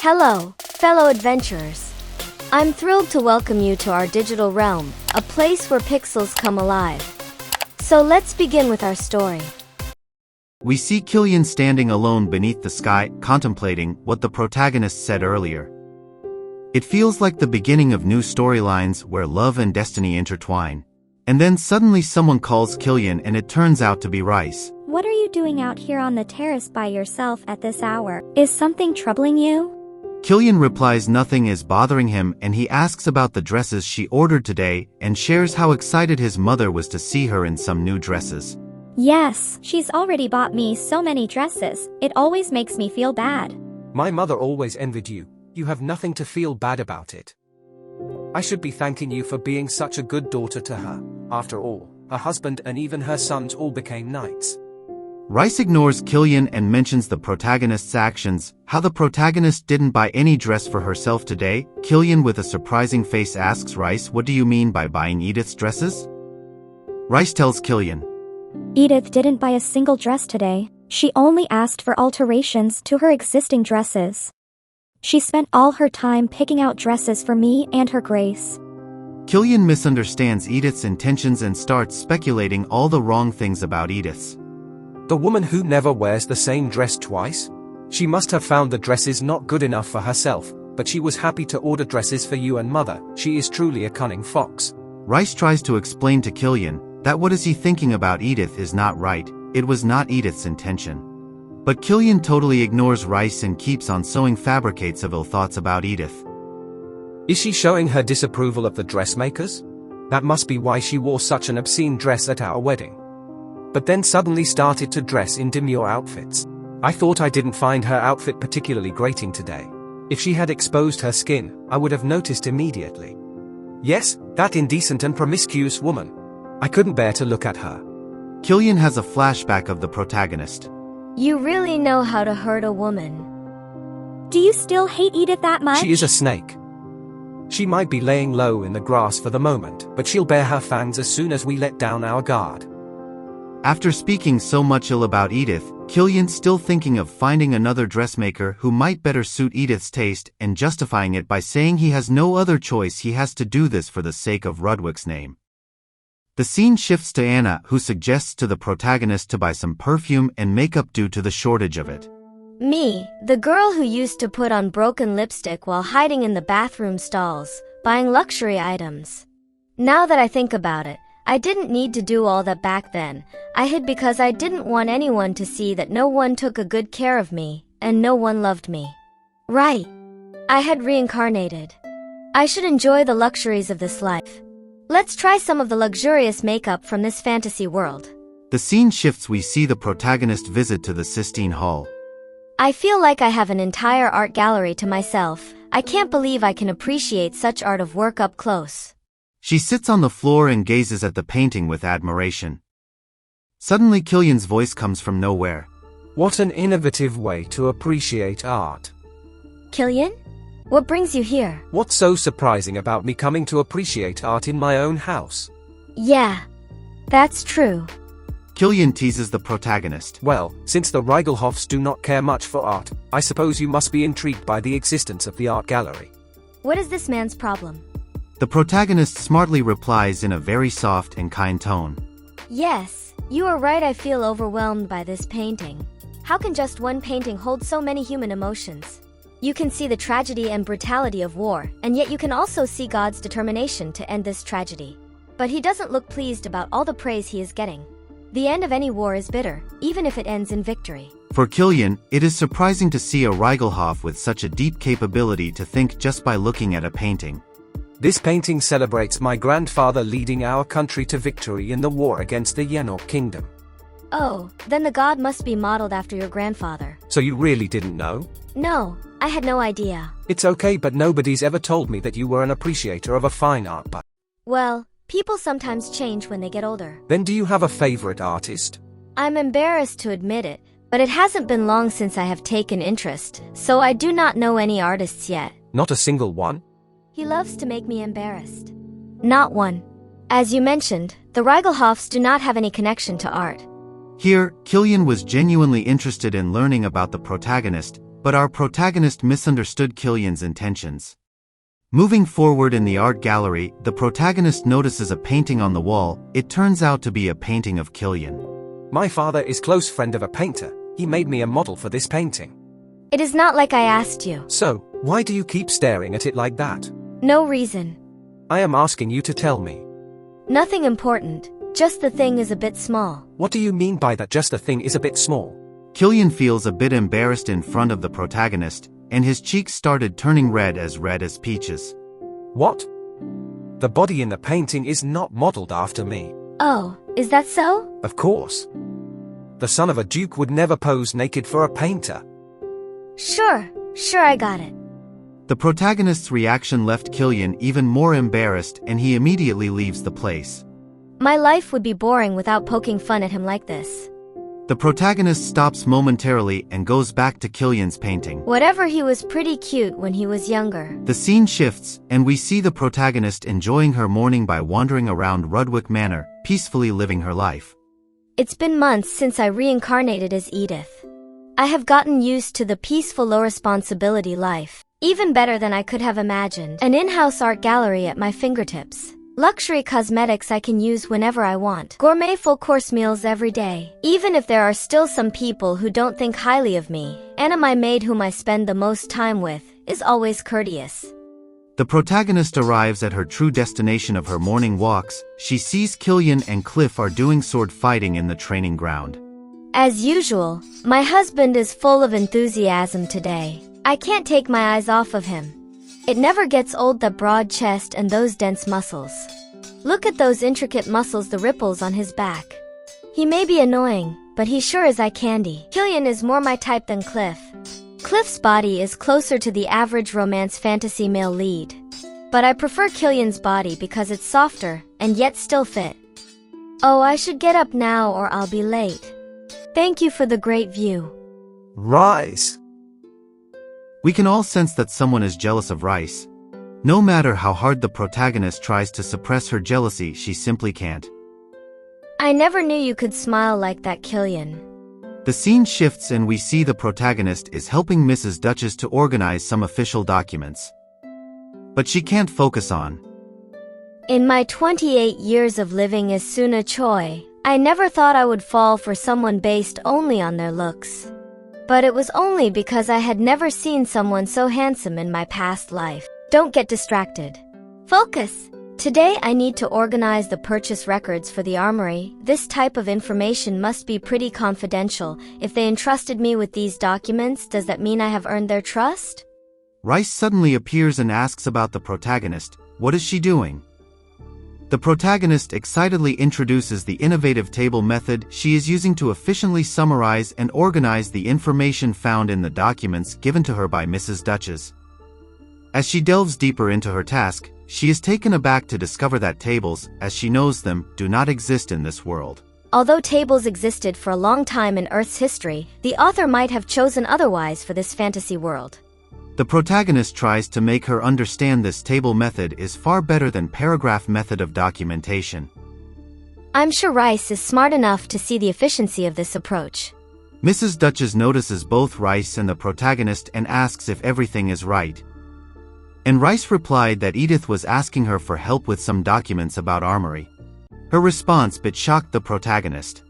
Hello, fellow adventurers. I'm thrilled to welcome you to our digital realm, a place where pixels come alive. So let's begin with our story. We see Killian standing alone beneath the sky, contemplating what the protagonist said earlier. It feels like the beginning of new storylines where love and destiny intertwine. And then suddenly someone calls Killian and it turns out to be Rice. What are you doing out here on the terrace by yourself at this hour? Is something troubling you? Killian replies nothing is bothering him and he asks about the dresses she ordered today and shares how excited his mother was to see her in some new dresses. Yes, she's already bought me so many dresses. It always makes me feel bad. My mother always envied you. You have nothing to feel bad about it. I should be thanking you for being such a good daughter to her. After all, her husband and even her sons all became knights. Rice ignores Killian and mentions the protagonist's actions, how the protagonist didn't buy any dress for herself today. Killian with a surprising face asks Rice, what do you mean by buying Edith's dresses? Rice tells Killian, Edith didn't buy a single dress today. She only asked for alterations to her existing dresses. She spent all her time picking out dresses for me and her grace. Killian misunderstands Edith's intentions and starts speculating all the wrong things about Edith's. The woman who never wears the same dress twice? She must have found the dresses not good enough for herself, but she was happy to order dresses for you and mother. She is truly a cunning fox. Rice tries to explain to Killian that what is he thinking about Edith is not right, it was not Edith's intention. But Killian totally ignores Rice and keeps on sewing fabricates of ill thoughts about Edith. Is she showing her disapproval of the dressmakers? That must be why she wore such an obscene dress at our wedding. But then suddenly started to dress in demure outfits. I thought I didn't find her outfit particularly grating today. If she had exposed her skin, I would have noticed immediately. Yes, that indecent and promiscuous woman. I couldn't bear to look at her. Killian has a flashback of the protagonist. You really know how to hurt a woman. Do you still hate Edith that much? She is a snake. She might be laying low in the grass for the moment, but she'll bare her fangs as soon as we let down our guard. After speaking so much ill about Edith, Killian's still thinking of finding another dressmaker who might better suit Edith's taste and justifying it by saying he has no other choice, he has to do this for the sake of Rudwick's name. The scene shifts to Anna, who suggests to the protagonist to buy some perfume and makeup due to the shortage of it. Me, the girl who used to put on broken lipstick while hiding in the bathroom stalls, buying luxury items. Now that I think about it, I didn't need to do all that back then. I hid because I didn't want anyone to see that no one took a good care of me, and no one loved me. Right. I had reincarnated. I should enjoy the luxuries of this life. Let's try some of the luxurious makeup from this fantasy world. The scene shifts, we see the protagonist visit to the Sistine Hall. I feel like I have an entire art gallery to myself. I can't believe I can appreciate such art of work up close. She sits on the floor and gazes at the painting with admiration. Suddenly Killian's voice comes from nowhere. What an innovative way to appreciate art. Killian? What brings you here? What's so surprising about me coming to appreciate art in my own house? Yeah, that's true. Killian teases the protagonist. Well, since the Reigelhofs do not care much for art, I suppose you must be intrigued by the existence of the art gallery. What is this man's problem? The protagonist smartly replies in a very soft and kind tone. Yes, you are right, I feel overwhelmed by this painting. How can just one painting hold so many human emotions? You can see the tragedy and brutality of war, and yet you can also see God's determination to end this tragedy. But he doesn't look pleased about all the praise he is getting. The end of any war is bitter, even if it ends in victory. For Killian, it is surprising to see a Reigelhof with such a deep capability to think just by looking at a painting. This painting celebrates my grandfather leading our country to victory in the war against the Yenor Kingdom. Oh, then the god must be modeled after your grandfather. So you really didn't know? No, I had no idea. It's okay, but nobody's ever told me that you were an appreciator of a fine art. But well, people sometimes change when they get older. Then do you have a favorite artist? I'm embarrassed to admit it, but it hasn't been long since I have taken interest, so I do not know any artists yet. Not a single one? He loves to make me embarrassed. Not one. As you mentioned, the Reigelhofs do not have any connection to art. Here, Killian was genuinely interested in learning about the protagonist, but our protagonist misunderstood Killian's intentions. Moving forward in the art gallery, the protagonist notices a painting on the wall. It turns out to be a painting of Killian. My father is close friend of a painter. He made me a model for this painting. It is not like I asked you. So, why do you keep staring at it like that? No reason. I am asking you to tell me. Nothing important, just the thing is a bit small. What do you mean by that just the thing is a bit small? Killian feels a bit embarrassed in front of the protagonist, and his cheeks started turning red as peaches. What? The body in the painting is not modeled after me. Oh, is that so? Of course. The son of a duke would never pose naked for a painter. Sure, I got it. The protagonist's reaction left Killian even more embarrassed, and he immediately leaves the place. My life would be boring without poking fun at him like this. The protagonist stops momentarily and goes back to Killian's painting. Whatever, he was pretty cute when he was younger. The scene shifts, and we see the protagonist enjoying her morning by wandering around Rudwick Manor, peacefully living her life. It's been months since I reincarnated as Edith. I have gotten used to the peaceful low-responsibility life. Even better than I could have imagined. An in-house art gallery at my fingertips. Luxury cosmetics I can use whenever I want. Gourmet full-course meals every day. Even if there are still some people who don't think highly of me, Anna, my maid whom I spend the most time with, is always courteous. The protagonist arrives at her true destination of her morning walks. She sees Killian and Cliff are doing sword fighting in the training ground. As usual, my husband is full of enthusiasm today. I can't take my eyes off of him. It never gets old, that broad chest and those dense muscles. Look at those intricate muscles, the ripples on his back. He may be annoying, but he sure is eye candy. Killian is more my type than Cliff. Cliff's body is closer to the average romance fantasy male lead. But I prefer Killian's body because it's softer, and yet still fit. Oh, I should get up now or I'll be late. Thank you for the great view. Rise! We can all sense that someone is jealous of Rice. No matter how hard the protagonist tries to suppress her jealousy, she simply can't. I never knew you could smile like that, Killian. The scene shifts and we see the protagonist is helping Mrs. Duchess to organize some official documents. But she can't focus on. In my 28 years of living as Suna Choi, I never thought I would fall for someone based only on their looks. But it was only because I had never seen someone so handsome in my past life. Don't get distracted. Focus! Today I need to organize the purchase records for the armory. This type of information must be pretty confidential. If they entrusted me with these documents, does that mean I have earned their trust? Rice suddenly appears and asks about the protagonist. What is she doing? The protagonist excitedly introduces the innovative table method she is using to efficiently summarize and organize the information found in the documents given to her by Mrs. Duchess. As she delves deeper into her task, she is taken aback to discover that tables, as she knows them, do not exist in this world. Although tables existed for a long time in Earth's history, the author might have chosen otherwise for this fantasy world. The protagonist tries to make her understand this table method is far better than paragraph method of documentation. I'm sure Rice is smart enough to see the efficiency of this approach. Mrs. Duchess notices both Rice and the protagonist and asks if everything is right. And Rice replied that Edith was asking her for help with some documents about armory. Her response bit shocked the protagonist.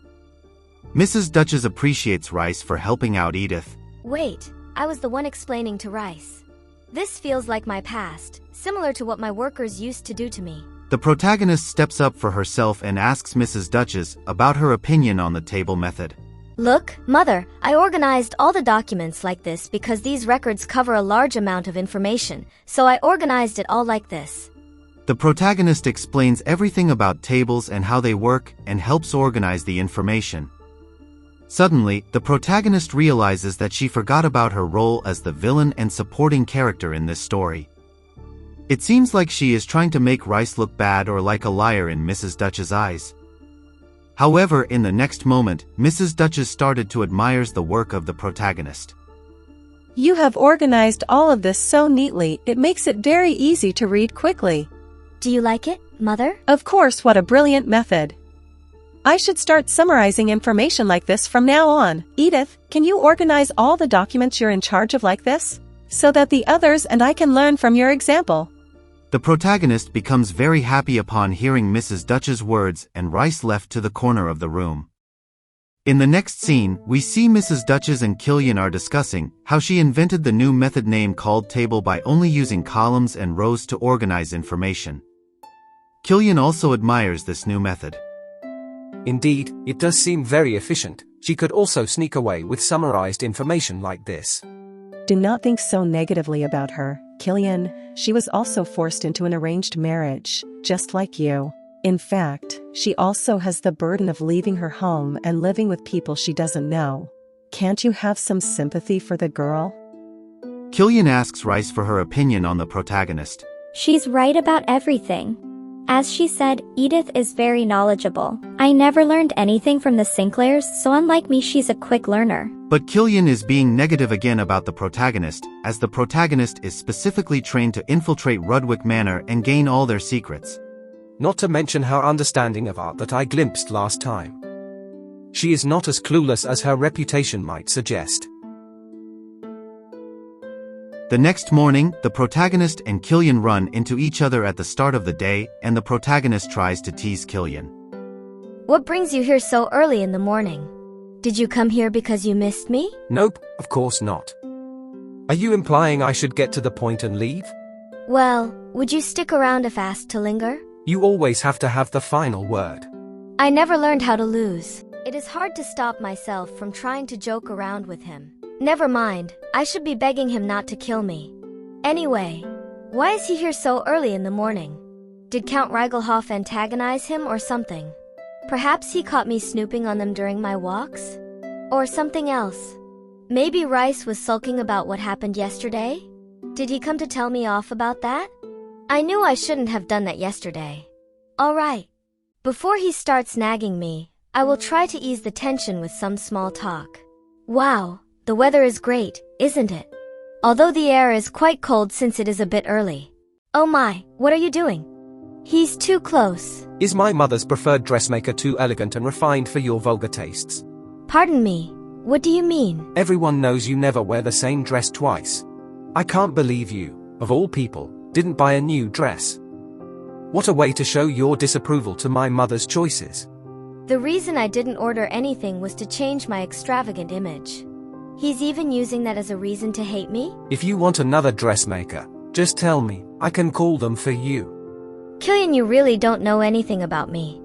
Mrs. Duchess appreciates Rice for helping out Edith. Wait, I was the one explaining to Rice. This feels like my past, similar to what my workers used to do to me. The protagonist steps up for herself and asks Mrs. Duchess about her opinion on the table method. Look, Mother, I organized all the documents like this because these records cover a large amount of information, so I organized it all like this. The protagonist explains everything about tables and how they work and helps organize the information. Suddenly, the protagonist realizes that she forgot about her role as the villain and supporting character in this story. It seems like she is trying to make Rice look bad or like a liar in Mrs. Duchess' eyes. However, in the next moment, Mrs. Duchess started to admire the work of the protagonist. You have organized all of this so neatly, it makes it very easy to read quickly. Do you like it, Mother? Of course, what a brilliant method. I should start summarizing information like this from now on. Edith, can you organize all the documents you're in charge of like this? So that the others and I can learn from your example. The protagonist becomes very happy upon hearing Mrs. Dutch's words, and Rice left to the corner of the room. In the next scene, we see Mrs. Dutch's and Killian are discussing how she invented the new method name called table by only using columns and rows to organize information. Killian also admires this new method. Indeed, it does seem very efficient. She could also sneak away with summarized information like this. Do not think so negatively about her, Killian. She was also forced into an arranged marriage, just like you. In fact, she also has the burden of leaving her home and living with people she doesn't know. Can't you have some sympathy for the girl? Killian asks Rice for her opinion on the protagonist. She's right about everything. As she said, Edith is very knowledgeable. I never learned anything from the Sinclairs, so unlike me, she's a quick learner. But Killian is being negative again about the protagonist, as the protagonist is specifically trained to infiltrate Rudwick Manor and gain all their secrets. Not to mention her understanding of art that I glimpsed last time. She is not as clueless as her reputation might suggest. The next morning, the protagonist and Killian run into each other at the start of the day, and the protagonist tries to tease Killian. What brings you here so early in the morning? Did you come here because you missed me? Nope, of course not. Are you implying I should get to the point and leave? Well, would you stick around if asked to linger? You always have to have the final word. I never learned how to lose. It is hard to stop myself from trying to joke around with him. Never mind, I should be begging him not to kill me. Anyway, why is he here so early in the morning? Did Count Reigelhoff antagonize him or something? Perhaps he caught me snooping on them during my walks? Or something else? Maybe Rice was sulking about what happened yesterday? Did he come to tell me off about that? I knew I shouldn't have done that yesterday. Alright. Before he starts nagging me, I will try to ease the tension with some small talk. Wow, the weather is great, isn't it? Although the air is quite cold since it is a bit early. Oh my, what are you doing? He's too close. Is my mother's preferred dressmaker too elegant and refined for your vulgar tastes? Pardon me, what do you mean? Everyone knows you never wear the same dress twice. I can't believe you, of all people, didn't buy a new dress. What a way to show your disapproval to my mother's choices. The reason I didn't order anything was to change my extravagant image. He's even using that as a reason to hate me? If you want another dressmaker, just tell me, I can call them for you. Killian, you really don't know anything about me.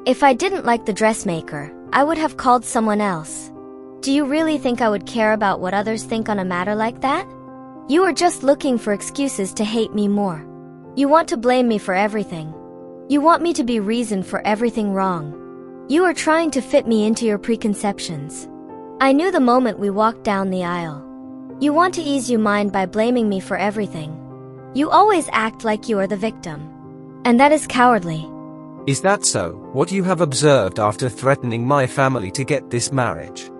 If I didn't like the dressmaker, I would have called someone else. Do you really think I would care about what others think on a matter like that? You are just looking for excuses to hate me more. You want to blame me for everything. You want me to be reason for everything wrong. You are trying to fit me into your preconceptions. I knew the moment we walked down the aisle. You want to ease your mind by blaming me for everything. You always act like you are the victim. And that is cowardly. Is that so? What you have observed after threatening my family to get this marriage?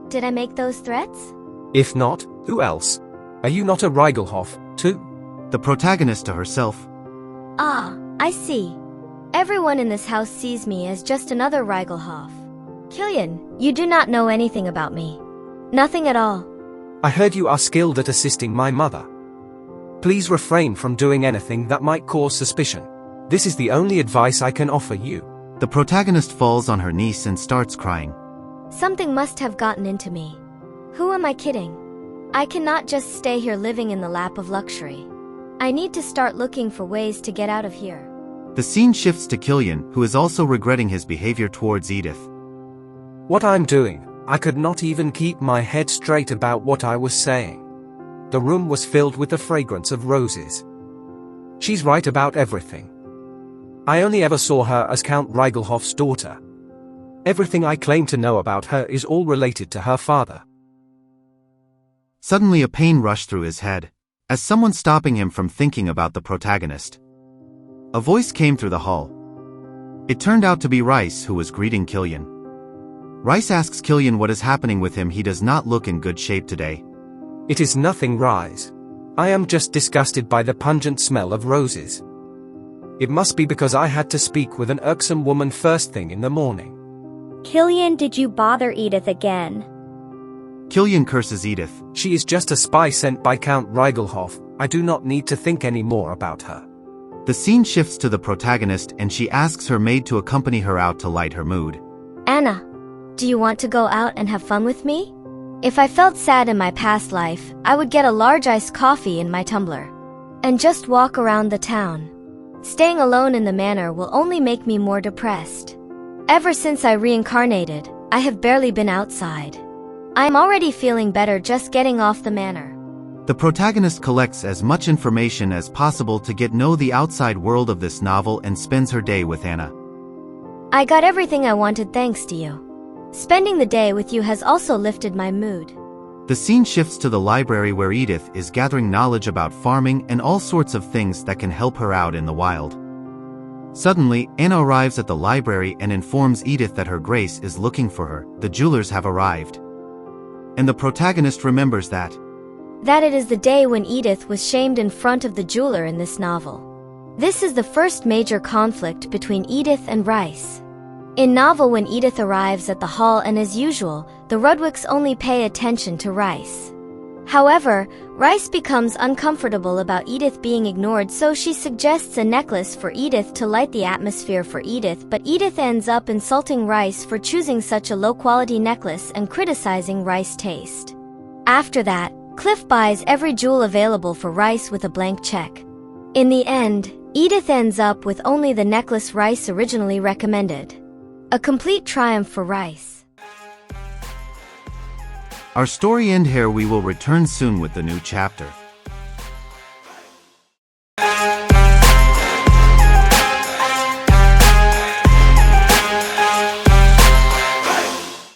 Did I make those threats? If not, who else? Are you not a Reigelhoff, too? The protagonist to herself. Ah, I see. Everyone in this house sees me as just another Reigelhoff. Killian, you do not know anything about me. Nothing at all. I heard you are skilled at assisting my mother. Please refrain from doing anything that might cause suspicion. This is the only advice I can offer you. The protagonist falls on her knees and starts crying. Something must have gotten into me. Who am I kidding? I cannot just stay here living in the lap of luxury. I need to start looking for ways to get out of here. The scene shifts to Killian, who is also regretting his behavior towards Edith. What I'm doing, I could not even keep my head straight about what I was saying. The room was filled with the fragrance of roses. She's right about everything. I only ever saw her as Count Reigelhoff's daughter. Everything I claim to know about her is all related to her father. Suddenly a pain rushed through his head, as someone stopping him from thinking about the protagonist. A voice came through the hall. It turned out to be Rice, who was greeting Killian. Rice asks Killian what is happening with him. He does not look in good shape today. It is nothing, Rice. I am just disgusted by the pungent smell of roses. It must be because I had to speak with an irksome woman first thing in the morning. Killian, did you bother Edith again? Killian curses Edith. She is just a spy sent by Count Reigelhoff. I do not need to think any more about her. The scene shifts to the protagonist and she asks her maid to accompany her out to light her mood. Anna, do you want to go out and have fun with me? If I felt sad in my past life, I would get a large iced coffee in my tumbler and just walk around the town. Staying alone in the manor will only make me more depressed. Ever since I reincarnated, I have barely been outside. I'm already feeling better just getting off the manor. The protagonist collects as much information as possible to get know the outside world of this novel and spends her day with Anna. I got everything I wanted thanks to you. Spending the day with you has also lifted my mood. The scene shifts to the library where Edith is gathering knowledge about farming and all sorts of things that can help her out in the wild. Suddenly, Anna arrives at the library and informs Edith that her Grace is looking for her. The jewelers have arrived. And the protagonist remembers that it is the day when Edith was shamed in front of the jeweler in this novel. This is the first major conflict between Edith and Rice. In novel, when Edith arrives at the hall and as usual, the Rudwicks only pay attention to Rice. However, Rice becomes uncomfortable about Edith being ignored, so she suggests a necklace for Edith to light the atmosphere for Edith, but Edith ends up insulting Rice for choosing such a low-quality necklace and criticizing Rice's taste. After that, Cliff buys every jewel available for Rice with a blank check. In the end, Edith ends up with only the necklace Rice originally recommended. A complete triumph for Rice. our story ends here. We will return soon with the new chapter.